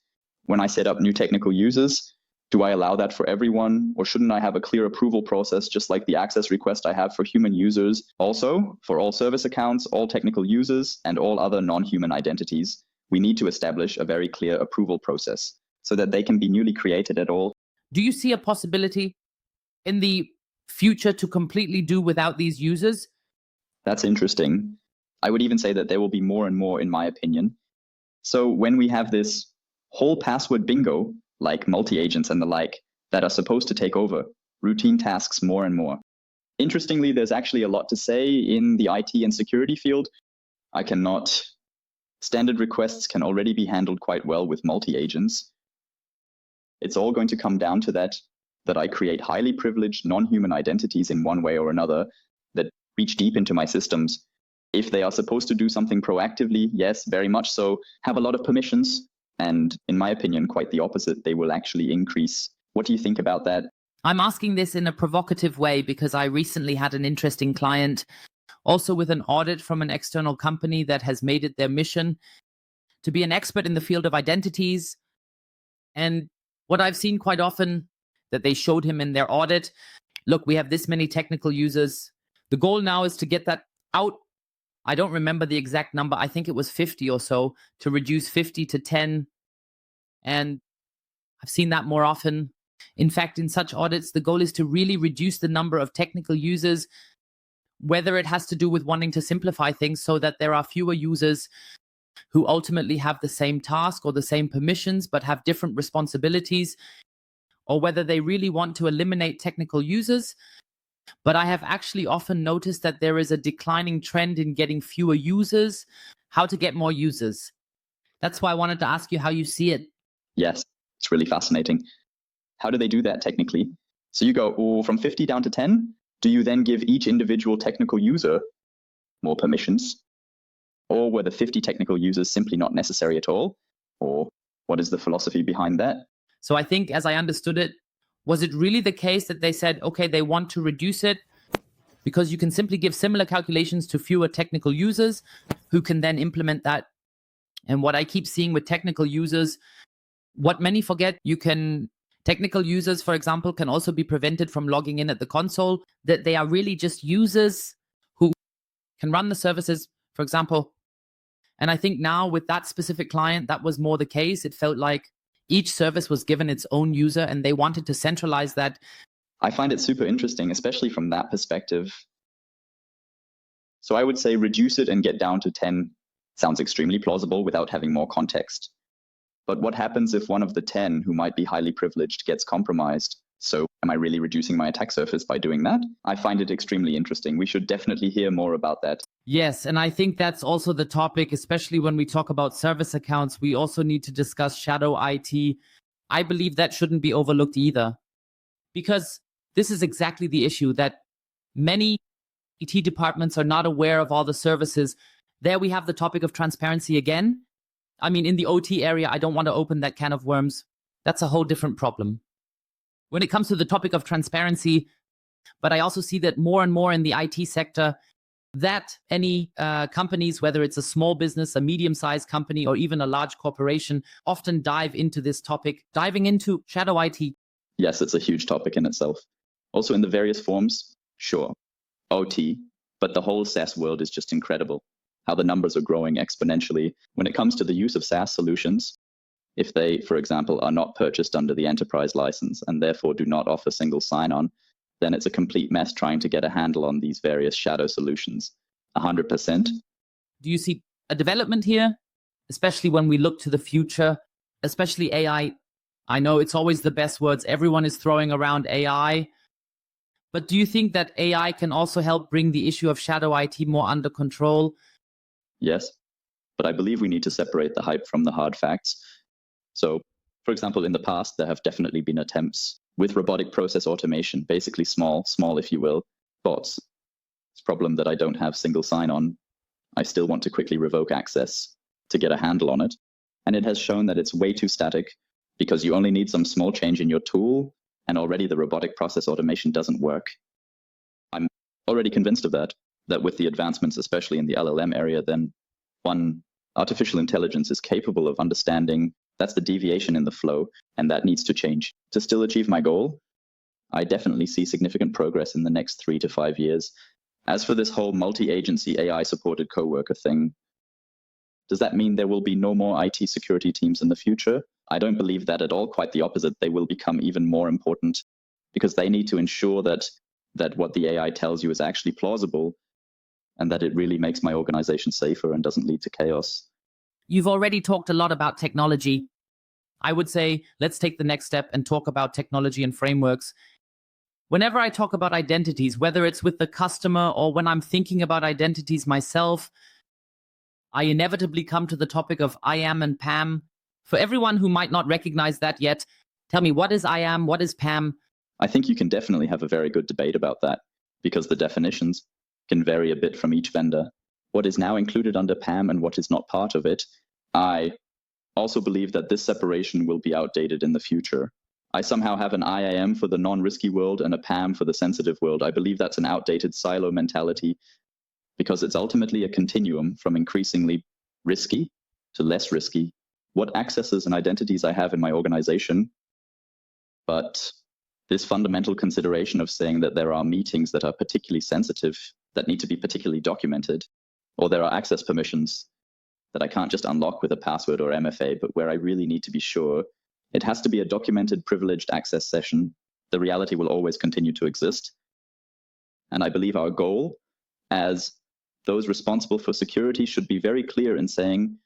When I set up new technical users, do I allow that for everyone, or shouldn't I have a clear approval process just like the access request I have for human users? Also, for all service accounts, all technical users, and all other non-human identities, we need to establish a very clear approval process so that they can be newly created at all. Do you see a possibility in the future to completely do without these users? That's interesting. I would even say that there will be more and more, in my opinion. So when we have this whole password bingo, like multi-agents and the like, that are supposed to take over routine tasks more and more. Interestingly, there's actually a lot to say in the IT and security field. Standard requests can already be handled quite well with multi-agents. It's all going to come down to that I create highly privileged non-human identities in one way or another that reach deep into my systems. If they are supposed to do something proactively, yes, very much so, have a lot of permissions. And in my opinion, quite the opposite, they will actually increase. What do you think about that? I'm asking this in a provocative way because I recently had an interesting client, also with an audit from an external company that has made it their mission to be an expert in the field of identities. And what I've seen quite often that they showed him in their audit, look, we have this many technical users. The goal now is to get that out. I don't remember the exact number. I think it was 50 or so, to reduce 50 to 10. And I've seen that more often. In fact, in such audits, the goal is to really reduce the number of technical users, whether it has to do with wanting to simplify things so that there are fewer users who ultimately have the same task or the same permissions but have different responsibilities, or whether they really want to eliminate technical users. But I have actually often noticed that there is a declining trend in getting fewer users, how to get more users. That's why I wanted to ask you how you see it. Yes, it's really fascinating. How do they do that technically? So you go from 50 down to 10. Do you then give each individual technical user more permissions? Or were the 50 technical users simply not necessary at all? Or what is the philosophy behind that? So I think, as I understood it, was it really the case that they said, okay, they want to reduce it because you can simply give similar calculations to fewer technical users who can then implement that? And what I keep seeing with technical users, what many forget, technical users, for example, can also be prevented from logging in at the console, that they are really just users who can run the services, for example. And I think now with that specific client, that was more the case. It felt like each service was given its own user and they wanted to centralize that. I find it super interesting, especially from that perspective. So I would say reduce it and get down to 10 sounds extremely plausible without having more context. But what happens if one of the 10 who might be highly privileged gets compromised? So am I really reducing my attack surface by doing that? I find it extremely interesting. We should definitely hear more about that. Yes, and I think that's also the topic, especially when we talk about service accounts. We also need to discuss shadow IT. I believe that shouldn't be overlooked either, because this is exactly the issue, that many IT departments are not aware of all the services. There we have the topic of transparency again. I mean, in the OT area, I don't want to open that can of worms. That's a whole different problem. When it comes to the topic of transparency, but I also see that more and more in the IT sector, that any companies, whether it's a small business, a medium-sized company, or even a large corporation, often dive into this topic, diving into shadow IT? Yes, it's a huge topic in itself. Also in the various forms, sure, OT, but the whole SaaS world is just incredible. How the numbers are growing exponentially. When it comes to the use of SaaS solutions, if they, for example, are not purchased under the enterprise license and therefore do not offer single sign-on, then it's a complete mess trying to get a handle on these various shadow solutions. 100%. Do you see a development here, especially when we look to the future, especially AI? I know it's always the best words. Everyone is throwing around AI. But do you think that AI can also help bring the issue of shadow IT more under control? Yes, but I believe we need to separate the hype from the hard facts. So, for example, in the past, there have definitely been attempts with robotic process automation, basically small if you will, bots. It's a problem that I don't have single sign-on. I still want to quickly revoke access to get a handle on it. And it has shown that it's way too static because you only need some small change in your tool, and already the robotic process automation doesn't work. I'm already convinced of that with the advancements, especially in the LLM area, then artificial intelligence is capable of understanding that's the deviation in the flow, and that needs to change. To still achieve my goal, I definitely see significant progress in the next 3 to 5 years. As for this whole multi-agency AI-supported coworker thing, does that mean there will be no more IT security teams in the future? I don't believe that at all. Quite the opposite. They will become even more important because they need to ensure that what the AI tells you is actually plausible and that it really makes my organization safer and doesn't lead to chaos. You've already talked a lot about technology. I would say let's take the next step and talk about technology and frameworks. Whenever I talk about identities, whether it's with the customer or when I'm thinking about identities myself, I inevitably come to the topic of IAM and PAM. For everyone who might not recognize that yet, tell me, what is IAM? What is PAM? I think you can definitely have a very good debate about that because the definitions can vary a bit from each vendor. What is now included under PAM and what is not part of it. I also believe that this separation will be outdated in the future. I somehow have an IAM for the non-risky world and a PAM for the sensitive world. I believe that's an outdated silo mentality because it's ultimately a continuum from increasingly risky to less risky. What accesses and identities I have in my organization, but this fundamental consideration of saying that there are meetings that are particularly sensitive that need to be particularly documented, or there are access permissions that I can't just unlock with a password or MFA, but where I really need to be sure. It has to be a documented privileged access session. The reality will always continue to exist. And I believe our goal as those responsible for security should be very clear in saying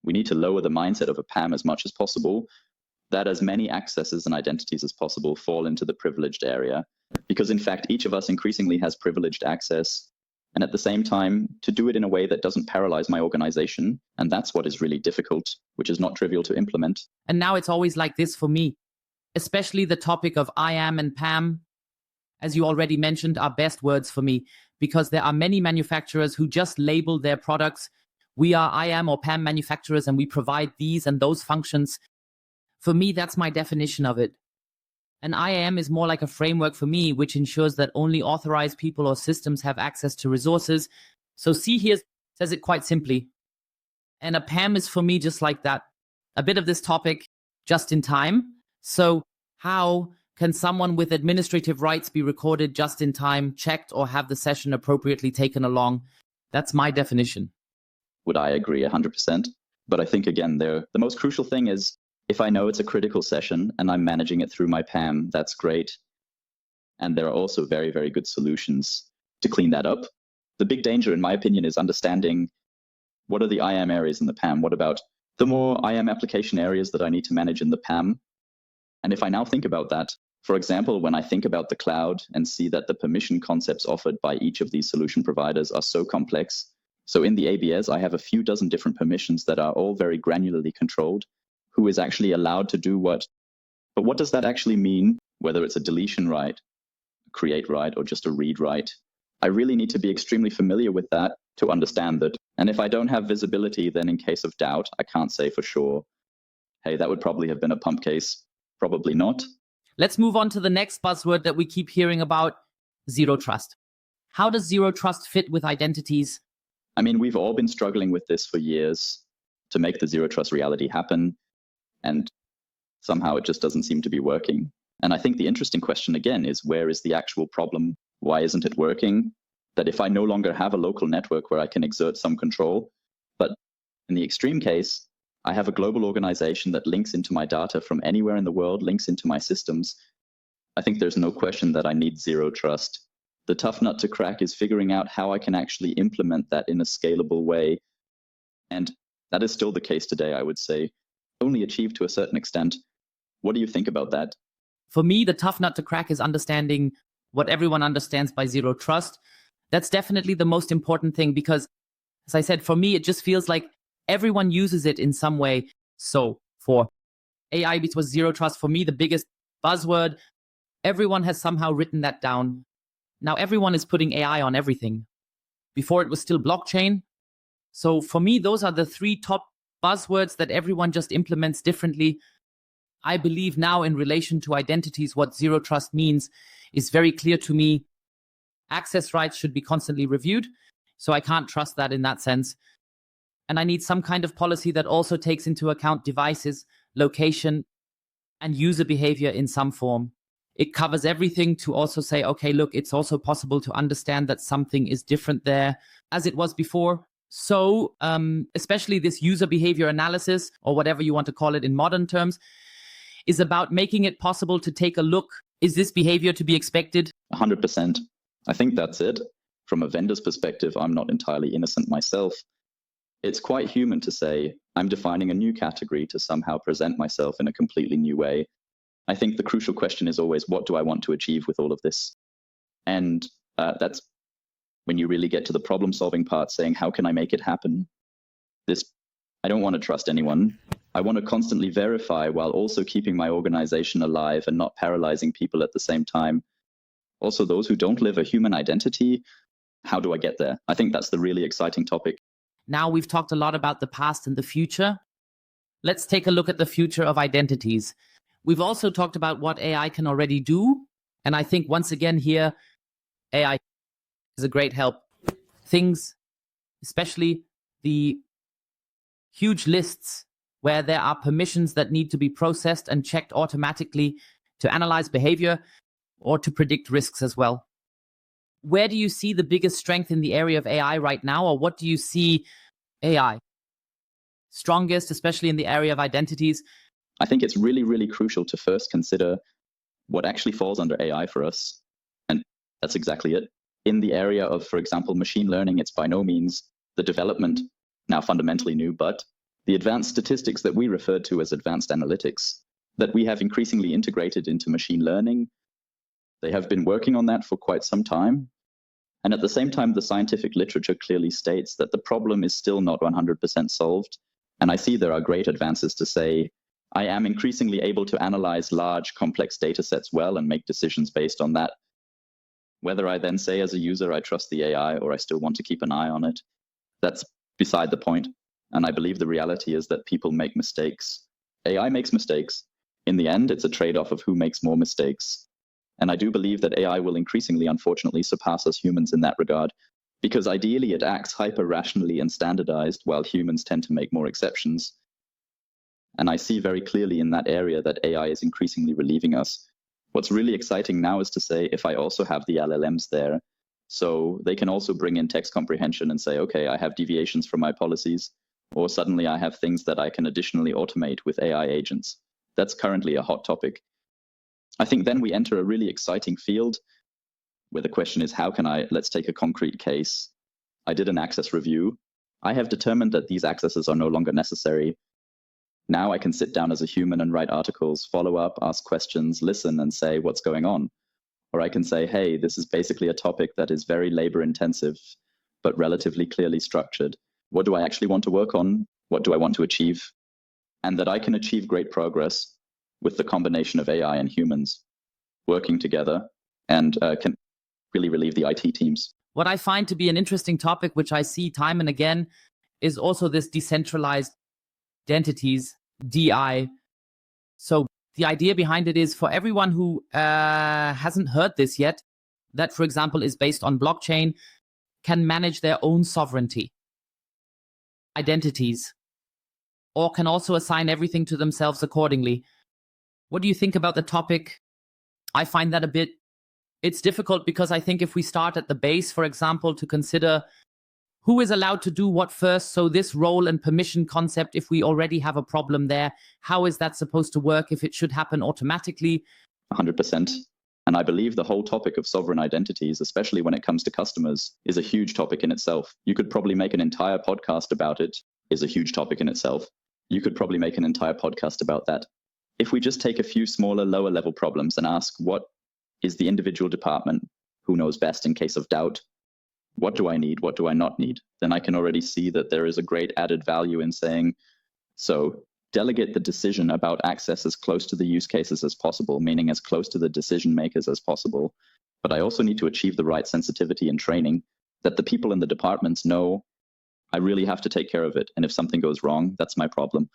we need to lower the mindset of a PAM as much as possible, that as many accesses and identities as possible fall into the privileged area. Because in fact, each of us increasingly has privileged access. And at the same time, to do it in a way that doesn't paralyze my organization. And that's what is really difficult, which is not trivial to implement. And now it's always like this for me, especially the topic of IAM and PAM, as you already mentioned, are best words for me, because there are many manufacturers who just label their products. We are IAM or PAM manufacturers and we provide these and those functions. For me, that's my definition of it. An IAM is more like a framework for me, which ensures that only authorized people or systems have access to resources. So C here says it quite simply. And a PAM is for me just like that. A bit of this topic just in time. So how can someone with administrative rights be recorded just in time, checked, or have the session appropriately taken along? That's my definition. Would I agree 100%? But I think, again, the most crucial thing is if I know it's a critical session and I'm managing it through my PAM, that's great. And there are also very, very good solutions to clean that up. The big danger, in my opinion, is understanding what are the IAM areas in the PAM? What about the more IAM application areas that I need to manage in the PAM? And if I now think about that, for example, when I think about the cloud and see that the permission concepts offered by each of these solution providers are so complex. So in the ABS, I have a few dozen different permissions that are all very granularly controlled. Who is actually allowed to do what? But what does that actually mean, whether it's a deletion right, a create right, or just a read right? I really need to be extremely familiar with that to understand that. And if I don't have visibility, then in case of doubt, I can't say for sure, hey, that would probably have been a pump case. Probably not. Let's move on to the next buzzword that we keep hearing about, zero trust. How does zero trust fit with identities? I mean, we've all been struggling with this for years to make the zero trust reality happen, and somehow it just doesn't seem to be working. And I think the interesting question again is, where is the actual problem? Why isn't it working? That if I no longer have a local network where I can exert some control, but in the extreme case, I have a global organization that links into my data from anywhere in the world, links into my systems, I think there's no question that I need zero trust. The tough nut to crack is figuring out how I can actually implement that in a scalable way. And that is still the case today, I would say, only achieved to a certain extent. What do you think about that? For me, the tough nut to crack is understanding what everyone understands by zero trust. That's definitely the most important thing because, as I said, for me, it just feels like everyone uses it in some way. So for AI, it was zero trust. For me, the biggest buzzword, everyone has somehow written that down. Now everyone is putting AI on everything. Before it was still blockchain. So for me, those are the three top buzzwords that everyone just implements differently. I believe now in relation to identities, what zero trust means is very clear to me. Access rights should be constantly reviewed. So I can't trust that in that sense. And I need some kind of policy that also takes into account devices, location, and user behavior in some form. It covers everything to also say, okay, look, it's also possible to understand that something is different there as it was before. So especially this user behavior analysis, or whatever you want to call it in modern terms, is about making it possible to take a look. Is this behavior to be expected? 100%. I think that's it. From a vendor's perspective, I'm not entirely innocent myself. It's quite human to say, I'm defining a new category to somehow present myself in a completely new way. I think the crucial question is always, what do I want to achieve with all of this? And that's when you really get to the problem-solving part, saying, how can I make it happen? I don't want to trust anyone. I want to constantly verify while also keeping my organization alive and not paralyzing people at the same time. Also, those who don't live a human identity, how do I get there? I think that's the really exciting topic. Now we've talked a lot about the past and the future. Let's take a look at the future of identities. We've also talked about what AI can already do. And I think once again here, AI is a great help. Things, especially the huge lists where there are permissions that need to be processed and checked automatically to analyze behavior or to predict risks as well. Where do you see the biggest strength in the area of AI right now, or what do you see AI strongest, especially in the area of identities? I think it's really, really crucial to first consider what actually falls under AI for us. And that's exactly it. In the area of, for example, machine learning, it's by no means the development now fundamentally new, but the advanced statistics that we refer to as advanced analytics that we have increasingly integrated into machine learning. They have been working on that for quite some time. And at the same time, the scientific literature clearly states that the problem is still not 100% solved. And I see there are great advances to say, I am increasingly able to analyze large, complex data sets well and make decisions based on that. Whether I then say as a user, I trust the AI or I still want to keep an eye on it, that's beside the point. And I believe the reality is that people make mistakes. AI makes mistakes. In the end, it's a trade-off of who makes more mistakes. And I do believe that AI will increasingly, unfortunately, surpass us humans in that regard, because ideally it acts hyper-rationally and standardized, while humans tend to make more exceptions. And I see very clearly in that area that AI is increasingly relieving us. What's really exciting now is to say, if I also have the LLMs there, so they can also bring in text comprehension and say, okay, I have deviations from my policies, or suddenly I have things that I can additionally automate with AI agents. That's currently a hot topic. I think then we enter a really exciting field where the question is, how can let's take a concrete case. I did an access review. I have determined that these accesses are no longer necessary. Now I can sit down as a human and write articles, follow up, ask questions, listen and say what's going on. Or I can say, hey, this is basically a topic that is very labor intensive, but relatively clearly structured. What do I actually want to work on? What do I want to achieve? And that I can achieve great progress with the combination of AI and humans working together and can really relieve the IT teams. What I find to be an interesting topic, which I see time and again, is also this decentralized identities, DI. So the idea behind it is, for everyone who hasn't heard this yet, that, for example, is based on blockchain can manage their own sovereignty, identities, or can also assign everything to themselves accordingly. What do you think about the topic? I find that it's difficult because I think if we start at the base, for example, to consider who is allowed to do what first, so this role and permission concept, if we already have a problem there, how is that supposed to work if it should happen automatically? 100%. And I believe the whole topic of sovereign identities, especially when it comes to customers, is a huge topic in itself. You could probably make an entire podcast about it, is a huge topic in itself. You could probably make an entire podcast about that. If we just take a few smaller, lower level problems and ask what is the individual department who knows best in case of doubt, what do I need? What do I not need? Then I can already see that there is a great added value in saying, so delegate the decision about access as close to the use cases as possible, meaning as close to the decision makers as possible. But I also need to achieve the right sensitivity and training that the people in the departments know I really have to take care of it. And if something goes wrong, that's my problem.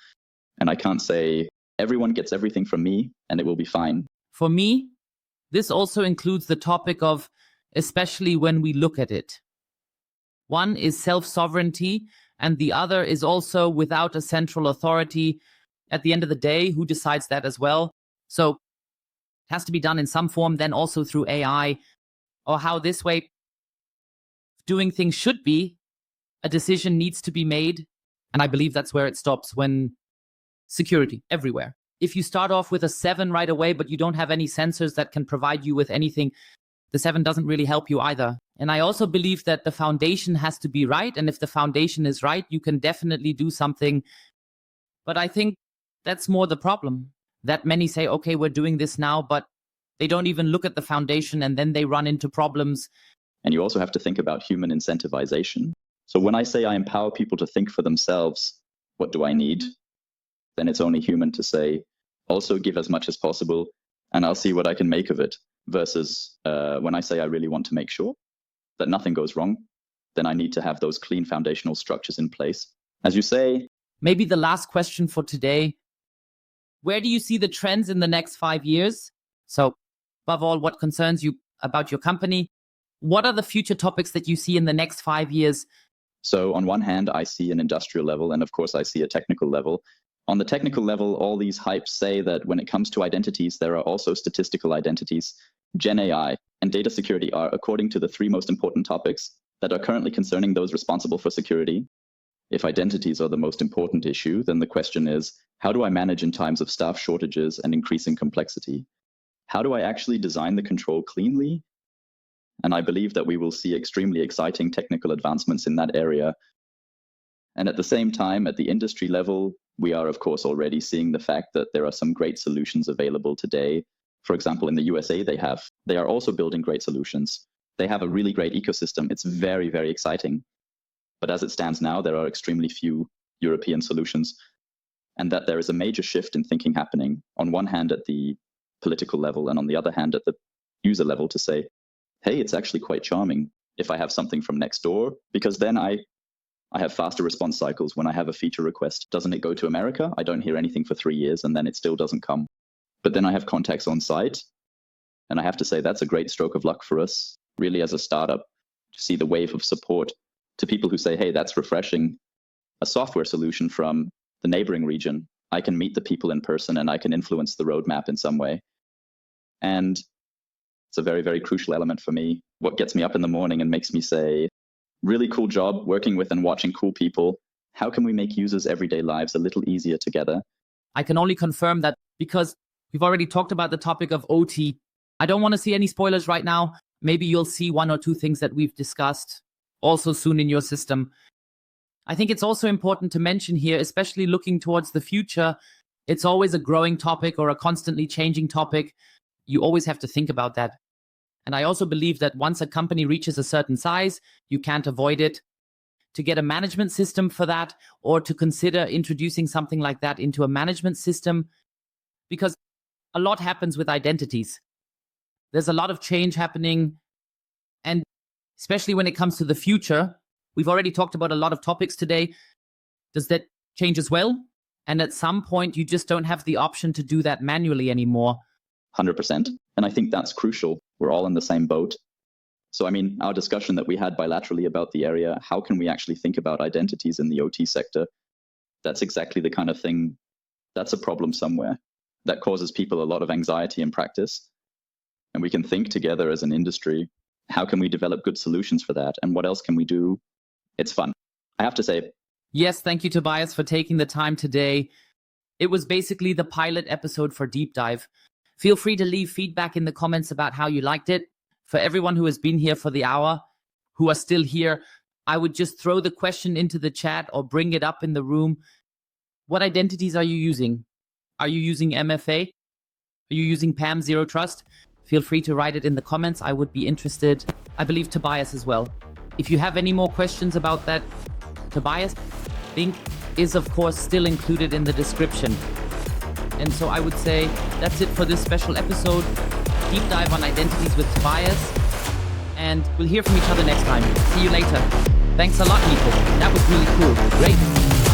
And I can't say everyone gets everything from me and it will be fine. For me, this also includes the topic of, especially when we look at it. One is self-sovereignty, and the other is also without a central authority. At the end of the day, who decides that as well? So it has to be done in some form, then also through AI, or how this way doing things should be. A decision needs to be made, and I believe that's where it stops when security everywhere. If you start off with a 7 right away, but you don't have any sensors that can provide you with anything, the 7 doesn't really help you either. And I also believe that the foundation has to be right. And if the foundation is right, you can definitely do something. But I think that's more the problem, that many say, okay, we're doing this now, but they don't even look at the foundation and then they run into problems. And you also have to think about human incentivization. So when I say I empower people to think for themselves, what do I need? Then it's only human to say, also give as much as possible, and I'll see what I can make of it. Versus when I say I really want to make sure that nothing goes wrong, then I need to have those clean foundational structures in place. As you say, maybe the last question for today, where do you see the trends in the next 5 years? So above all, what concerns you about your company? What are the future topics that you see in the next 5 years? So on one hand, I see an industrial level, and of course I see a technical level. On the technical level, all these hypes say that when it comes to identities, there are also statistical identities. Gen AI and data security are according to the 3 most important topics that are currently concerning those responsible for security. If identities are the most important issue, then the question is, how do I manage in times of staff shortages and increasing complexity? How do I actually design the control cleanly? And I believe that we will see extremely exciting technical advancements in that area. And at the same time, at the industry level, we are, of course, already seeing the fact that there are some great solutions available today. For example, in the USA, they are also building great solutions. They have a really great ecosystem. It's very, very exciting. But as it stands now, there are extremely few European solutions, and that there is a major shift in thinking happening, on one hand at the political level, and on the other hand at the user level, to say, hey, it's actually quite charming if I have something from next door, because then I have faster response cycles when I have a feature request. Doesn't it go to America? I don't hear anything for 3 years, and then it still doesn't come. But then I have contacts on site, and I have to say that's a great stroke of luck for us, really, as a startup, to see the wave of support to people who say, hey, that's refreshing. A software solution from the neighboring region. I can meet the people in person, and I can influence the roadmap in some way. And it's a very, very crucial element for me. What gets me up in the morning and makes me say, really cool job working with and watching cool people. How can we make users' everyday lives a little easier together? I can only confirm that because we've already talked about the topic of OT. I don't want to see any spoilers right now. Maybe you'll see 1 or 2 things that we've discussed also soon in your system. I think it's also important to mention here, especially looking towards the future, it's always a growing topic or a constantly changing topic. You always have to think about that. And I also believe that once a company reaches a certain size, you can't avoid it. To get a management system for that, or to consider introducing something like that into a management system, because a lot happens with identities. There's a lot of change happening, and especially when it comes to the future, we've already talked about a lot of topics today. Does that change as well? And at some point, you just don't have the option to do that manually anymore. 100%. And I think that's crucial. We're all in the same boat. So, I mean, our discussion that we had bilaterally about the area, how can we actually think about identities in the OT sector? That's exactly the kind of thing, that's a problem somewhere that causes people a lot of anxiety in practice. And we can think together as an industry, how can we develop good solutions for that? And what else can we do? It's fun. I have to say. Yes, thank you, Tobias, for taking the time today. It was basically the pilot episode for Deep Dive. Feel free to leave feedback in the comments about how you liked it. For everyone who has been here for the hour, who are still here, I would just throw the question into the chat or bring it up in the room. What identities are you using? Are you using MFA? Are you using PAM Zero Trust? Feel free to write it in the comments. I would be interested. I believe Tobias as well. If you have any more questions about that, Tobias' link is of course still included in the description. And so I would say that's it for this special episode. Deep dive on identities with Tobias. And we'll hear from each other next time. See you later. Thanks a lot, Nico. That was really cool. Great.